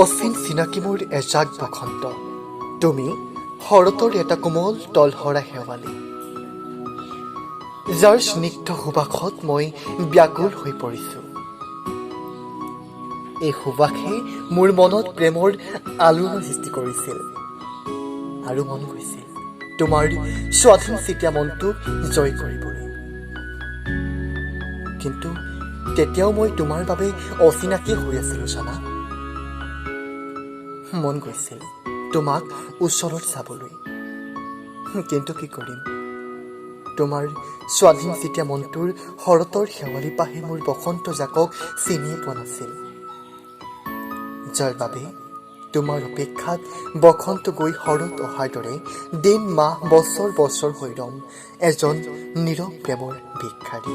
অচিন চিনাকি মোৰ এজাক বসন্ত, তুমি শৰতৰ এটা কোমল তলসৰা শেৱালি, যাৰ স্নিগ্ধ সুবাসত মই ব্যাকুল হৈ পৰিছোঁ। এই সুবাসে মোৰ মনত প্ৰেমৰ আলোড়নৰ সৃষ্টি কৰিছিল আৰু মন গৈছিল তোমাৰ স্বাধীন চিতীয়া মনটোক জয় কৰিবলৈ। কিন্তু তেতিয়াও মই তোমাৰ বাবে অচিনাকি হৈ আছিলোঁ জানা। মন গৈছিল তোমাক ওচৰত চাবলৈ, কিন্তু কি কৰিম, তোমাৰ স্বাধীন চিতীয়া মনটোৰ শৰতৰ শেৱালি পাহে মোৰ বসন্ত জাকক চিনিয়ে পোৱা নাছিল, যাৰ বাবে তোমাৰ অপেক্ষাত বসন্ত গৈ শৰৎ অহাৰ দৰে দিন মাহ বছৰ বছৰ হৈ ৰম এজন নীৰৱ প্ৰেমৰ ভিক্ষাৰী।